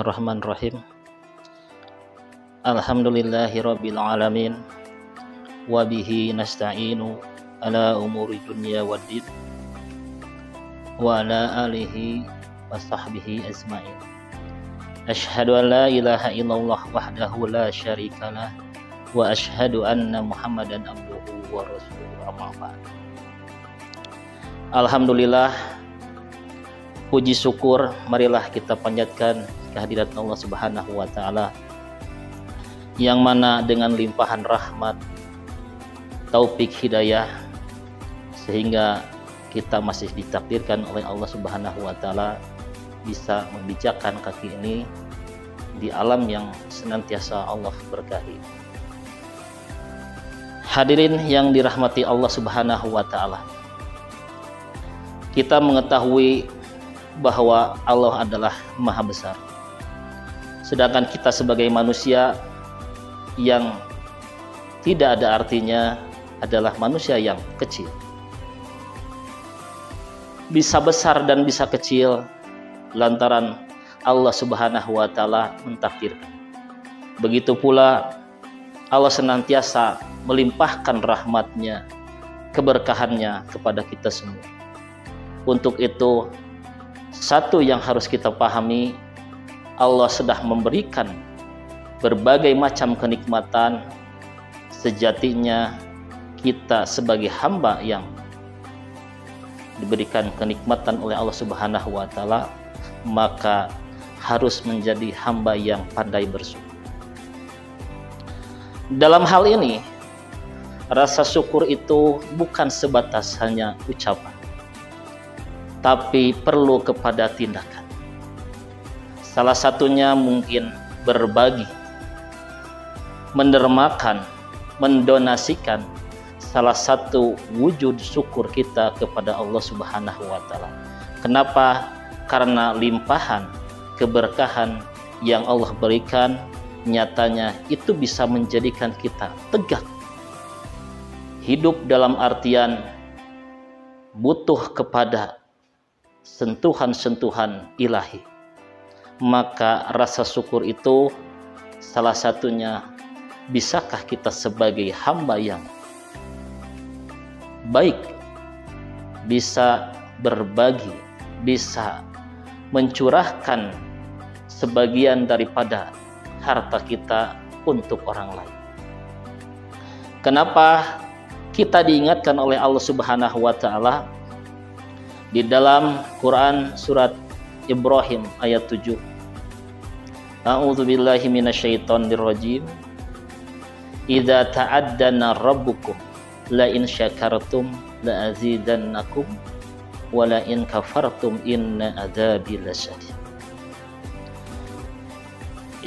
Bismillahirrahmanirrahim. Alhamdulillahirabbil alamin. Wa bihi nasta'inu ala umuri dunya waddin. Wa ala alihi wa sahbihi ajma'in. Asyhadu an la ilaha illallah wahdahu la syarikalah wa asyhadu anna Muhammadan abduhu wa rasuluhu amma ba'd. Alhamdulillah, puji syukur marilah kita panjatkan kehadirat Allah Subhanahu wa taala yang mana dengan limpahan rahmat, taufik hidayah sehingga kita masih ditakdirkan oleh Allah Subhanahu wa taala bisa membijakkan kaki ini di alam yang senantiasa Allah berkahi. Hadirin yang dirahmati Allah Subhanahu wa taala, kita mengetahui bahwa Allah adalah Maha Besar. Sedangkan kita sebagai manusia yang tidak ada artinya adalah manusia yang kecil. Bisa besar dan bisa kecil lantaran Allah Subhanahu wa taala mentakdirkan. Begitu pula Allah senantiasa melimpahkan rahmatnya, keberkahannya kepada kita semua. Untuk itu, satu yang harus kita pahami, Allah sudah memberikan berbagai macam kenikmatan. Sejatinya kita sebagai hamba yang diberikan kenikmatan oleh Allah Subhanahu wa taala, maka harus menjadi hamba yang pandai bersyukur. Dalam hal ini, rasa syukur itu bukan sebatas hanya ucapan, tapi perlu kepada tindakan. Salah satunya mungkin berbagi, mendermakan, mendonasikan salah satu wujud syukur kita kepada Allah Subhanahu wa taala. Kenapa? Karena limpahan keberkahan yang Allah berikan nyatanya itu bisa menjadikan kita tegak. Hidup dalam artian butuh kepada sentuhan-sentuhan ilahi. Maka rasa syukur itu salah satunya, bisakah kita sebagai hamba yang baik bisa berbagi, bisa mencurahkan sebagian daripada harta kita untuk orang lain. Kenapa kita diingatkan oleh Allah Subhanahu wa taala di dalam Quran surat Ibrahim ayat 7. A'udzubillahi minasyaitonirrajim. Idza ta'addana rabbukum la in syakartum la azidannakum wa la in kafartum inna adzabi lasyadid.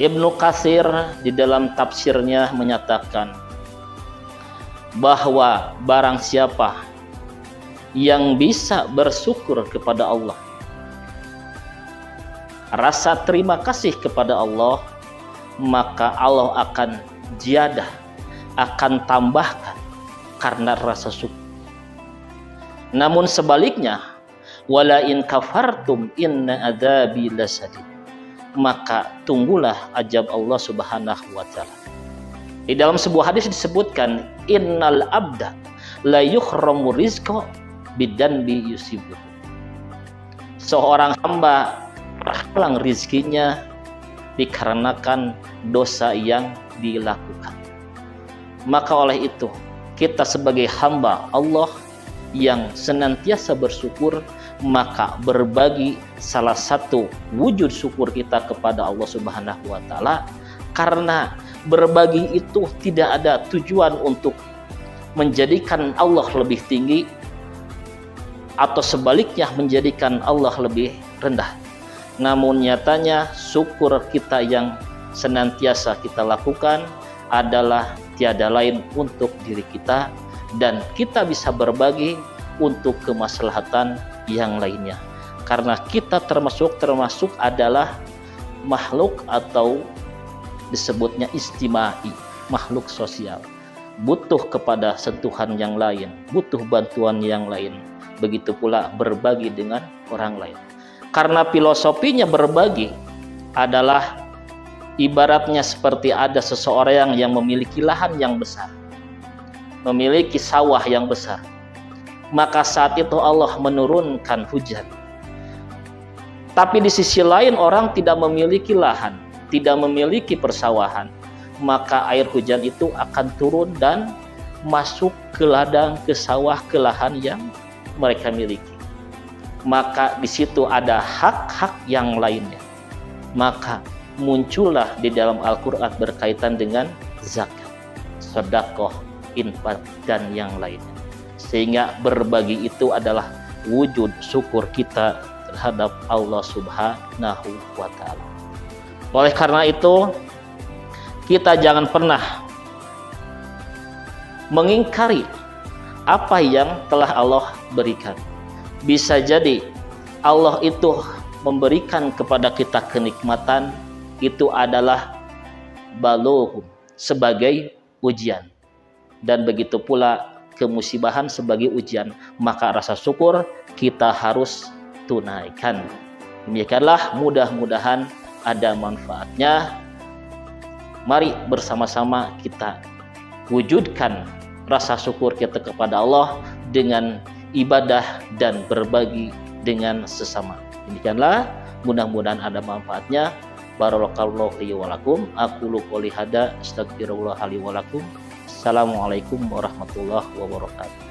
Ibnu Katsir di dalam tafsirnya menyatakan bahwa barang siapa yang bisa bersyukur kepada Allah, rasa terima kasih kepada Allah, maka Allah akan ziyadah, akan tambahkan karena rasa syukur. Namun sebaliknya, wala in kafartum inna adzabi lasyadid, maka tunggulah azab Allah Subhanahu wa taala. Di dalam sebuah hadis disebutkan, innal abda la yukhramu rizqa bidanbi yusibuhu. Seorang hamba terhalang rizkinya dikarenakan dosa yang dilakukan. Maka oleh itu, kita sebagai hamba Allah yang senantiasa bersyukur, maka berbagi salah satu wujud syukur kita kepada Allah Subhanahu wa taala. Karena berbagi itu tidak ada tujuan untuk menjadikan Allah lebih tinggi atau sebaliknya menjadikan Allah lebih rendah. Namun nyatanya syukur kita yang senantiasa kita lakukan adalah tiada lain untuk diri kita, dan kita bisa berbagi untuk kemaslahatan yang lainnya. Karena kita termasuk adalah makhluk atau disebutnya istimai, makhluk sosial. Butuh kepada sentuhan yang lain, butuh bantuan yang lain. Begitu pula berbagi dengan orang lain. Karena filosofinya berbagi, adalah ibaratnya seperti ada seseorang yang memiliki lahan yang besar, memiliki sawah yang besar. Maka saat itu Allah menurunkan hujan. Tapi di sisi lain orang tidak memiliki lahan, tidak memiliki persawahan, maka air hujan itu akan turun dan masuk ke ladang, ke sawah, ke lahan yang mereka miliki. Maka di situ ada hak-hak yang lainnya. Maka muncullah di dalam Al-Quran berkaitan dengan zakat, sedekah, infak, dan yang lainnya. Sehingga berbagi itu adalah wujud syukur kita terhadap Allah Subhanahu wa Ta'ala. Oleh karena itu, kita jangan pernah mengingkari apa yang telah Allah berikan. Bisa jadi Allah itu memberikan kepada kita kenikmatan, itu adalah baluhum, sebagai ujian. Dan begitu pula kemusibahan sebagai ujian, maka rasa syukur kita harus tunaikan. Demikianlah, mudah-mudahan ada manfaatnya. Mari bersama-sama kita wujudkan rasa syukur kita kepada Allah dengan ibadah dan berbagi dengan sesama. Demikianlah, mudah-mudahan ada manfaatnya. Barakallahu li wa lakum. Aqulu qouli hadza, astaghfirullah li wa lakum. Assalamualaikum warahmatullahi wabarakatuh.